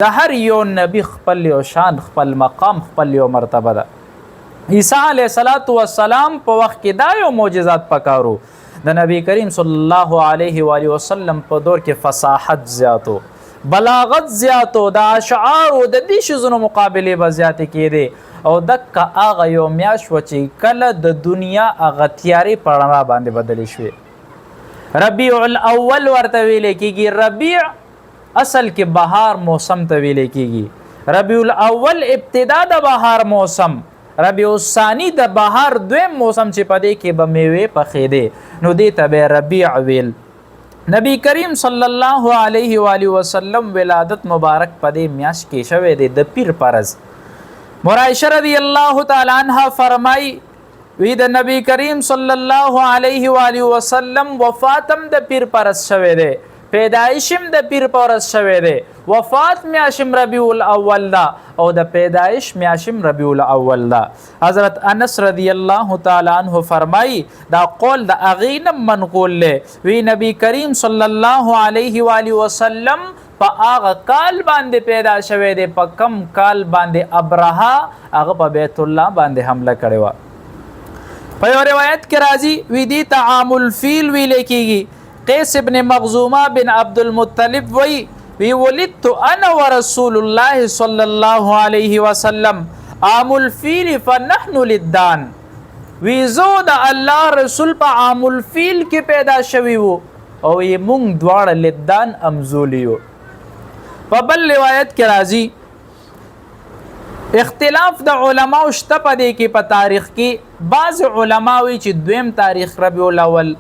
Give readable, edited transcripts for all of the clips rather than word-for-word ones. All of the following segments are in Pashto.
د هر یو نبی خپل یو شان، خپل مقام، خپل یو مرتبه ده. عیسی علیه السلام په وخت کې دا یو معجزات پکارو. د نبی کریم صلی الله علیه و آله وسلم په دور کې فصاحت زیاتو، بلاغت زیاتو، د اشعار او د دې شیزونو مقابله به زیاتې کېدې. او دکه هغه یو میاشت و چې کله د دنیا هغه تیارې په رڼا باندې بدلې شوې. ربیع الاول ورته ویل کېږي. ربیع اصل کې بهار موسم ته ویل کېږي. ربیع الاول ابتدا د بهار موسم، ربیع الثانی د بهار دویم موسم چې په دې کې به میوې پخېدې، نو دې ته به ربیع ویل. نبی کریم صلی الله علیه و آله وسلم ولادت مبارک په دې میاشت کې شوی دی د پیر پرز. عائشہ رضی الله تعالی عنها فرمای وی د نبی کریم صلی الله علیه و آله وسلم وفاتم د پیر پرز شوی دی، پیدایشم د پیر پرز شوی دی. وفات میاشم ربیع الاول دا او د پیدایش میاشم ربیع الاول دا. حضرت انس رضی الله تعالی عنہ فرمای دا قول د اغینم منقول له وی نبی کریم صلی الله علیه و آله وسلم په هغه کال باندې پیدا شوی دی په کم کال باندې ابرهه هغه په بیت الله باندې حمله کړې وه. په یو روایت کې راځي وی دی طعام الفیل ویل کېږي. قیس ابن مخزومه بن عبد المطلب وی ولدت انا ورسول الله صلی الله علیه وسلم عام الفیل فنحن للدان. وی زو د الله رسول په عام الفیل کې پیدا شوی وو او یې مونږ دواړه لدان امزولیو. په بل روایت کې راځي اختلاف د علماو شته په دې کې په تاریخ کې. بعض علما وی چې دویم تاریخ ربیع الاول،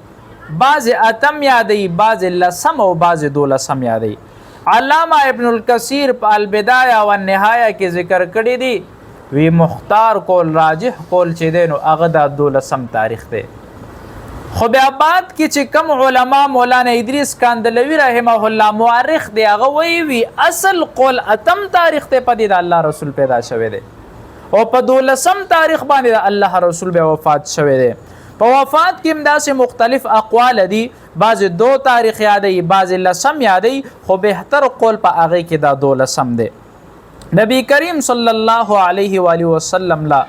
بعض اتم یادی، بعض لسم او بعض دولسم یادی. علامہ ابن الکثیر په البدایه و النهایه کې ذکر کړی دی وی مختار کول راجح کول چې دی نو هغه د دولسم تاریخ دی. خو بیا بعد کې چې کم علما مولانا ادریس کاندلوی رحمه الله مورخ دی هغه وی اصل قول اتم تاریخ ته پدې د الله رسول پیدا شوی دی او په دولسم تاریخ باندې د الله رسول به وفات شوی دی. په وفات کې هم داسې مختلف اقوال دي، بعض دو تاریخ یادی، بعض لسم یادی، خو بهتر قول په هغه کې دا دولسم دی. نبی کریم صلی الله علیه و آله وسلم لا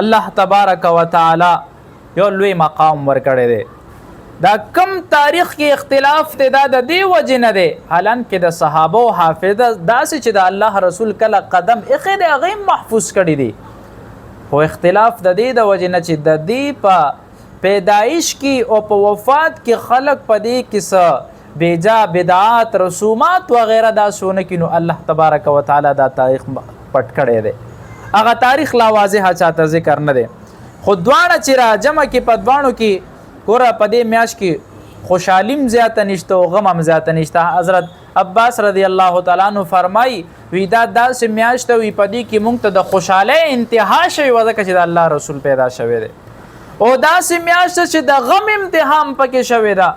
الله تبارک و تعالی یو لوی مقام ورکړی دی. دا کم تاریخ کې اختلاف دی دا د دې وجې نه دی حالانکه د صحابه او حافظه داسې چې د الله رسول کله قدم ایښی دی هغه محفوظ کړی دي. خو اختلاف د دې د وجې نه چې د دې په پیدایش کی او په وفات کې خلق پدې کې څه بیجا بدعات رسومات وغیرہ دا سونه کینو الله تبارک و تعالی دا تاریخ پټ کړی دی. هغه تاریخ لا واضح چاته ذکر نه دی. خو دواړه چې را جمع کې په دواړو کې ګوره په دې میاشت کې خوشحالیم زیاته نشته او غم هم زیاته نشته. حضرت عباس رضی الله تعالی عنہ فرمای وی دا داسې میاشت وي په دې کې مونږ ته د خوشحالۍ انتها شوی وه ځکه چې د الله رسول پیدا شوی دی. او داسې میاشت چې د غم امتحان پکې شوی ده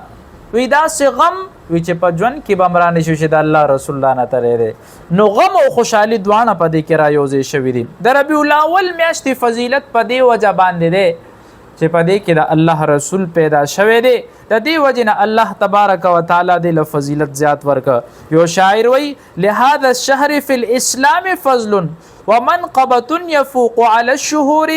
وی داسې غم وی چې په ژوند کې به مرانه شو چې د الله رسول الله نه تری دی. نو غم او خوشحالي دواړه په دې کې را یوځای شوي دي. د ربیع الاول میاشتې فضیلت په دې وجه باندې دی چې په دې کې د الله رسول پیدا شوی دی. د دې وجې نه الله تبارک و تعالی دې له فضیلت زیات ورکړه. یو شاعر وی لهذا الشهر فی الاسلام فضل ومنقبة یفوق علی الشهور.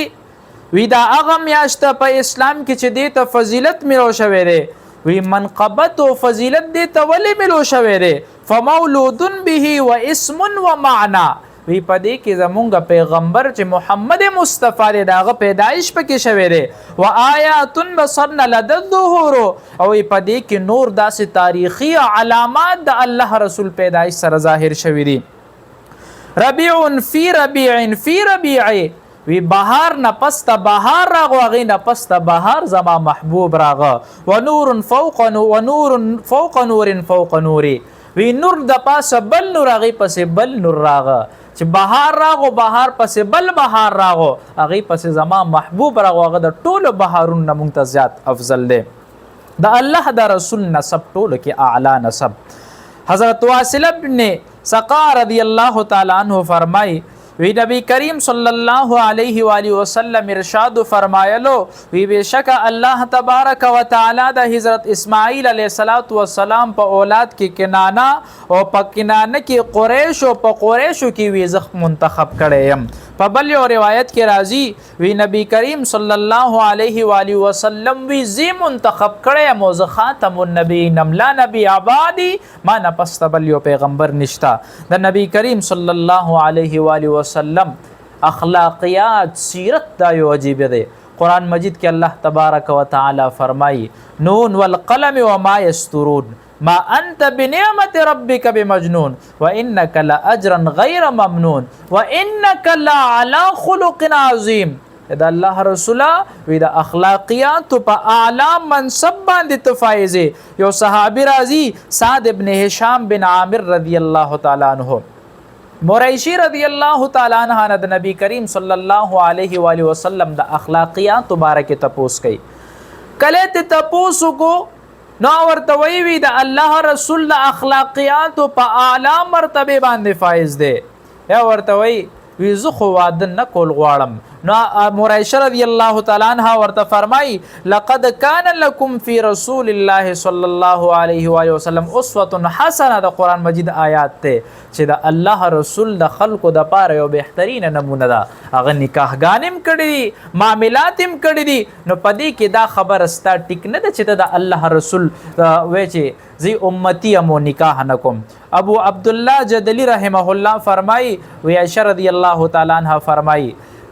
وی دا هغه میاشت په اسلام کې چې دې ته فضیلت ملو شوی دی وی منقبت او فضیلت دې ته ولې ملو شوی دی فمولود به و اسم و معنا. وی په دې کې زمونږ پیغمبر چې محمد مصطفی دی داغه پیدایش پکې شوی دی و آیات بصرن لد الظهور. او په دې کې نور داسې تاریخي علامات د الله رسول پیدایش سره ظاهر شوی دي. ربیع فی ربیع فی ربیع وی بهار نه پسته بهار راغو هغې نه پسته بهار زما محبوب راغه. و نور فوق نور فوق نوري. وی نور د پاسه بل نور هغې پسې بل نور راغه چې بهار راغو بهار پسې بل بهار راغو هغې پسې زما محبوب راغو هغه د ټولو بهارونو نه مونږ ته زیات افضل دی. د الله د رسول نسب ټولو کې اعلی نسب. حضرت واصل ابن سقا رضی الله تعالی عنہ فرمای وی نبی کریم صلی الله علیه و آله وسلم ارشاد فرمایلو وی بشک الله تبارک و تعالی د حضرت اسماعیل علیه السلام په اولاد کې کنانه او په کنانه کې قریش او په قریشو کې وی زخ منتخب کړي يم. په بل یو روایت کې راځي وی نبی کریم صلی الله علیه و آله وسلم وی زی منتخب کړي مو ز خاتم النبیین لا نبی آبادی ما نه پس بل یو پیغمبر نشتا. د نبی کریم صلی الله علیه و آله وسلم اخلاقیات سیرت دا یو عجیب دی. قرآن مجید کې الله تبارک و تعالی فرمایي نون والقلم وما یسترون ما انت بنعمت ربك بمجنون وانك لاجرا غير ممنون وانك لعلى خلق عظيم. دا الله رسولا وی دا اخلاقیات په اعلی منصب باندې تفایزه. یو صحابی راضی سعد ابن هشام بن عامر رضی الله تعالی عنہ مرایشی رضی الله تعالی عنہ د نبی کریم صلی الله علیه و آله وسلم د اخلاقیات مبارک تپوس کئ. کله ته تپوس کو نو ورته وی د الله رسول د اخلاقیات په اعلی مرتبه باندې فایز دی. یا ورته وی زه خو واده نه کول غواړم. نو مرایشه رضی الله تعالی عنها ورته فرمای لقد کان لکم فی رسول الله صلی الله علیه و آله وسلم اسوه حسنه. د قران مجید آیات ته چې د الله رسول د خلقو د پاره یو بهترین نمونه ده. هغه نکاحګانم کړي معاملات هم کړي دي. نو پدې کې دا خبر استا ټیک نه ده چې د الله رسول وې چې زی امتی امو نکاح نکم. ابو عبد الله جدلی رحمه الله فرمای وی عائشہ رضی الله تعالی عنها فرمای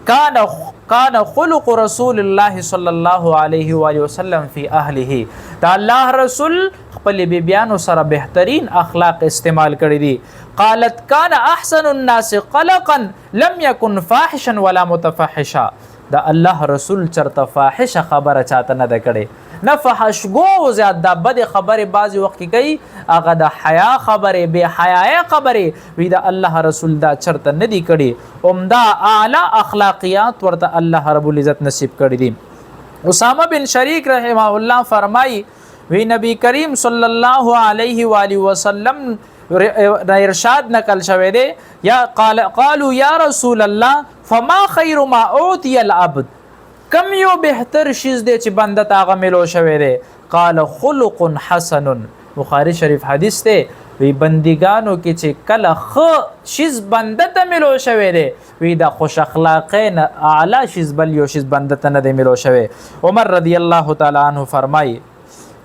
کان خلق رسول الله صلی الله علیه و آله وسلم فی اهله. دا الله رسول خپل بیبیانو سره بهترین اخلاق استعمال کړی دي. قالت کان احسن الناس قلقا لم يكن فاحشا ولا متفحشا. دا الله رسول چرته فاحش خبره چاته نه ده کړي نه فحش گو زیاد دا بد خبره بعضی وخت کوي هغه د حیا خبره به حیا خبره وی دا الله رسول دا چرته نه دی کړي. عمده اعلی اخلاقیات ورته الله رب العزت نصیب کړي دي. اسامه بن شریک رحمه الله فرمای وی نبی کریم صلی الله علیه و آله وسلم ارشاد نقل شوه دی یا قالوا یا رسول الله فما خیر ما اوتی العبد. کم یو بهتر شیز دی چې بنده تاغه ملو شوه دی. قال خلق حسن. بخاری شریف حدیث دی وی بندگانو کې چې کله خ شیز بنده ته ملو شوه دی وی دا خوش اخلاقین اعلی شیز بل یو شیز بنده ته نه ملو شوه. عمر رضی الله تعالی عنہ فرمای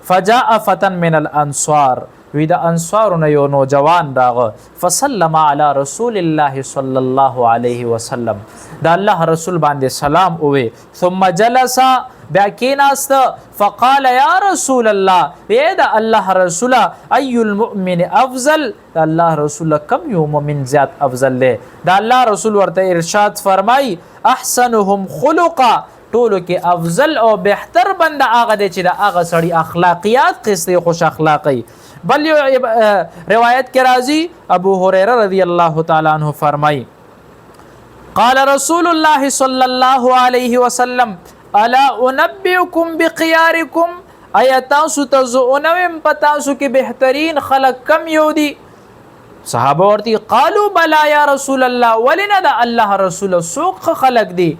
فجاء فتن من الانصار وی دا انصارونه یو نوجوان راغه فسلم علی رسول الله صلی الله علیه وسلم. دا الله رسول باندې سلام اوه ثم جلس بیا کیناست فقال یا رسول الله اے دا الله رسول ای المؤمن افضل. دا الله رسول کم یو مؤمن زیات افضل له. دا الله رسول ورته ارشاد فرمای احسنهم خلقا. ټولو کې افضل او بهتر بنده هغه دی چې د هغه سړي اخلاقیات قصې خوش اخلاقی. بل یو روایت کې راځي ابو هريره رضی الله تعالی عنہ فرمای قال رسول الله صلی الله علیه وسلم الا انبئکم بخيارکم. ایا تاسو ته زونم پتاسو کې بهترین خلق کم یو دي؟ صحابه ورته قالوا بلا یا رسول الله ولنا دا الله رسول سوق خلق دي.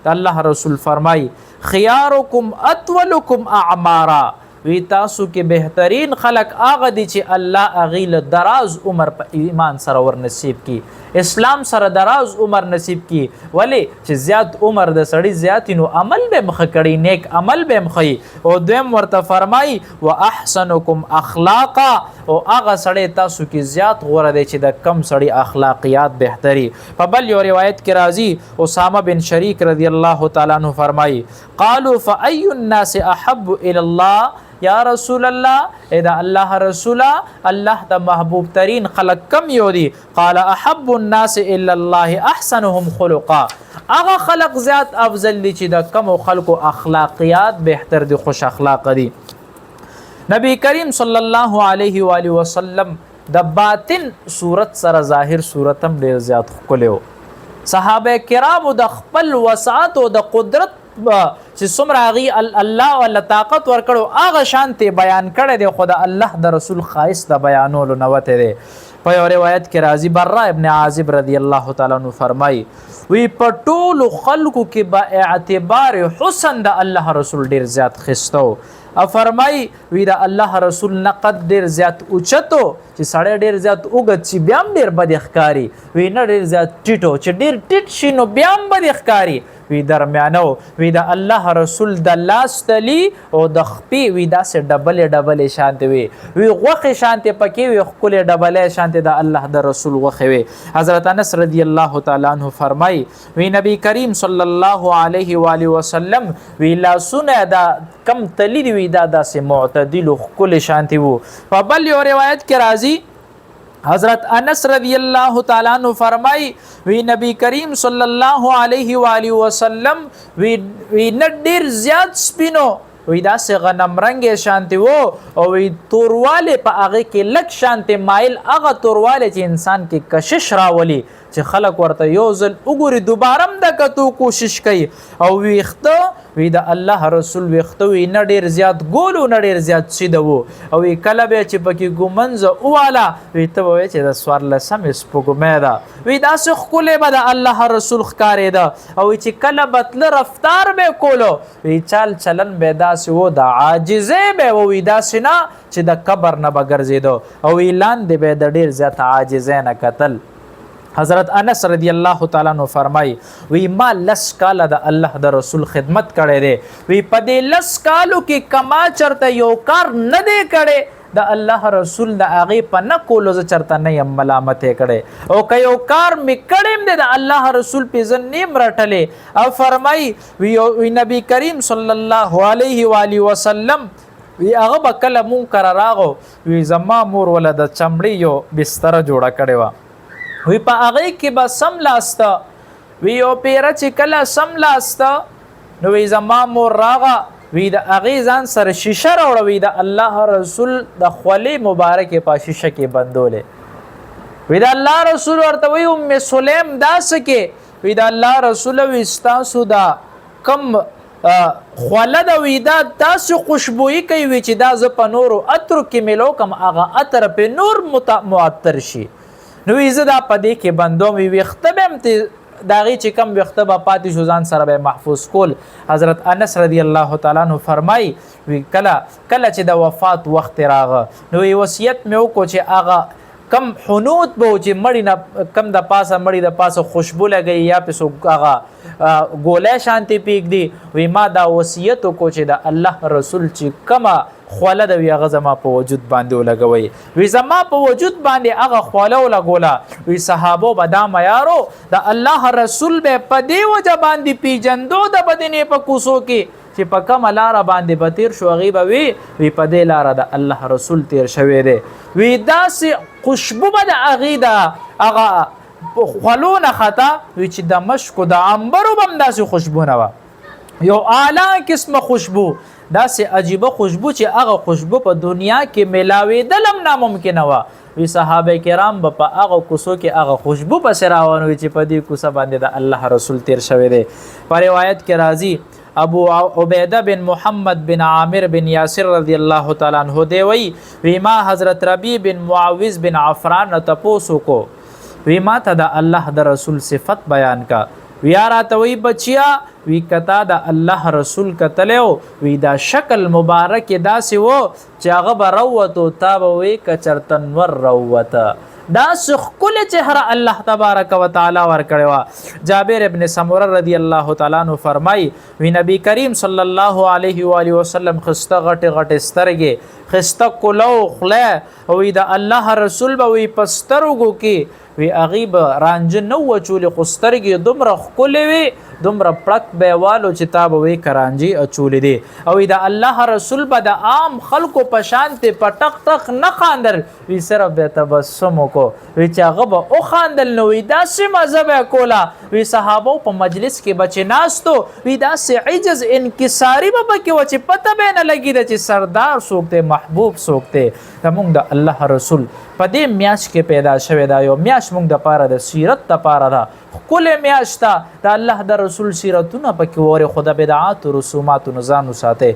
الله رسول فرمای خيارکم اطولکم اعمارا. وی تاسو کې بهترین خلق هغه دي چې الله اغیل دراز عمر په ایمان سره ور نصیب کی اسلام سره دراز عمر نصیب کی. ولی چې زیات عمر د سړی زیات نو عمل به مخ کړي نیک عمل به مخي. او دویم ورته فرمای واحسنکم اخلاقا. او هغه سړی تاسو کې زیات غوړه دی چې د کم سړی اخلاقیات بهتري. په بل یو روایت کې راځي اسامه بن شریک رضی الله تعالی عنہ فرمای قالوا فأي الناس احب الى الله یا رسول الله اذا الله رسول الله ته محبوب ترین خلق کم یو دي؟ قال احب الناس الا الله احسنهم خلقا. هغه خلق زیات افضل دي چې د کم خلقو اخلاقیات بهتر دي خوش اخلاق دي. نبی کریم صلی الله علیه و آله وسلم د باطن صورت سره ظاهر صورت هم ډیر زیات خلیو. صحابه کرامو د خپل وسعت او د قدرت چې څومره غي الله ول طاقت ورکړو هغه شانته بیان کړی دی. خدا الله د رسول خاص د بیانولو نوته دی. په یو روایت کې راځي برا ابن عازب رضی الله تعالی عنہ فرمای وی په ټولو خلکو کې با اعتبار حسن د الله رسول ډیر زیات خستو فرمای وی د الله رسول نقد ډیر زیات اوچتو چې سړی ډیر زیات اوږد چې بیا هم ډیر بد ښکاري وی نه ډیر زیات ټیټو چې ډیر ټیټ شي نو بیا هم بد ښکاري وی درمیانو وی د الله رسول د لاس تلی او د خپې وی داسې ډبلې شانتې وي غوښې شانتې پکې وي ښکلې ډبلې شانتې د الله د رسول غوښې وي حضرت انس رضی الله تعالی عنہ فرمای وی نبی کریم صلی الله علیه و آله وسلم وی لاسونه دا کم تلی دی وی دا داسې معتدل ښکلې شانتې وو په بل یو روایت کې راځي حضرت انس رضی الله تعالی عنہ فرمای وی نبی کریم صلی الله علیه و آله وسلم وی نډیر زیات سپینو وی داسې غنم رنگ شانتی وو او وی تورواله په هغه کې لک شانتی مایل هغه تورواله چې انسان کې کشش راولي چې خلق ورته یو ځل وګوري دوباره د کتو کوشش کوي او ویخته وی د الله رسول ویخته وی نه ډیر زیات ګولو نه ډیر زیات سیده وو او وی کله به چې پکې ګومنځ اواله وی ته وای چې د سوارلسم سپوږمۍ ده وی داسې ښکلې به د الله رسول ښکارېده او چې کله بتله رفتار به کولو وی چال چلن به داسې وو د عاجزې به وی داسې نه چې د قبر نه به ګرځېدو او وی لاندې به د ډیر زیات عاجزۍ نه کتل حضرت انس رضی الله تعالی عنہ فرمای وی ما لس کاله د الله د رسول خدمت کړی دی وی په دې لس کالو کې کما چرته یو کار نه دی کړی د الله رسول د هغې په نه کولو زه چرته نه یم ملامت کړی او که یو کار مې کړی دی د الله رسول پې زه نیم رټلی او فرمای وی نبی کریم صلی الله علیه و آله وسلم وی هغه به کله مونږ کره راغو وی زما مور وله د چمړې یو بستره جوړه کړې وه وی په هغې کې به سم لاسته وی یو پیره چې کله سم لاسته نو وی زما مور راغه وی د هغې ځان سره شیشه راوړه وی د الله رسول د خولې مبارکې په شیشه کې بندولې وی د الله رسول ورته وی ام سلیم داسې کې وی د الله رسول وی ستاسو دا کم خوله د وی دا داسې خوشبویي کوي وی چې دا زه په نورو عطرو کې میلو کم هغه عطر پې نور معطر شي نو وی زه دا په دې کې بندوم وی ویښته به هم د هغې چې کم ویښته به پاتې شو ځان سره به محفوظ کول حضرت انس رضی الله تعالی عنہ فرمای وی کله چې د وفات وخت راغه نو وی وصیت مې وکړو چې هغه کم حنوت به چې مړی نه کم د پاسه خوشبو لګوي یا پې هغه ګولی شانتې پرېږدي وی ما دا وصیت وکړو چې د الله رسول چې کومه خوله د وی هغه زما په وجود باندې ولګوي وی زما په وجود باندې هغه خوله ولګوله وی صحابو به دا معیارو د الله رسول به په دې وجه باندې پیژندو د بدنې په کوڅو کې چې په کومه لاره باندې به تیر شو هغې به وی په دې لاره د الله رسول تیر شوی دی وی داسې خوشبو به د هغې د هغه خولو نه خطا وی چې د مشکو د عنبرو به هم داسې خوشبو نه وه یو اعلی قسمه خوشبو داسې عجیبه خوشبو چې هغه خوشبو په دنیا کې ملاوېدل هم ناممکنه وه وی صحابه کرام به په هغه کوڅو کې هغه خوشبو پسې روان وي چې په دې کوڅه باندې د الله رسول تیر شوی دی په روایت کې راځي ابو عبیده بن محمد بن عامر بن یاسر رضی الله تعالی عنہ دی وی ما حضرت ربیع بن معوذ بن عفران نه تپوس وکړو وی ما ته د الله د رسول صفت بیان کا وی راته وی بچیا وی کتا د الله رسول کتلو وی دا شکل مبارک داسې وو چې هغه به روتو تا به وی که چرته نور روته داسې ښکلې چهره الله تبارک وتعالی ورکړې وه جابر ابن سمره رضی الله تعالی عنہ فرمای وی نبی کریم صلی الله علیه و آله وسلم خسته غټې سترګې خسته کلو خوله وی د الله رسول به وی په سترګو کې وی هغې به رانجه نه وچولې خو سترګې دومره ښکلې وي دومره پړک به یې والو چې تا به وی که رانجې اچولې دي او د الله رسول به د عام خلکو په شانتې په ټق ټق نه خاندل وی صرف به تبسم وکړو وی چې هغه به وخاندل نو وی داسې مزه به یې کوله وی صحابو په مجلس کې به چې ناستو وی داسې عجز انکساري به پکې وه چې پته به یې نه لګېده چې سردار څوک دی محبوب څوک دی زمونږ د الله رسول په دې میاشت کې پیدا شوی دا یو میاشت مونږ دپاره د سیرت دپاره ده ښکلې میاشت ده د الله د رسول سیرتونه پکې وورې خو د بدعاتو رسوماتو نه ځان وساتئ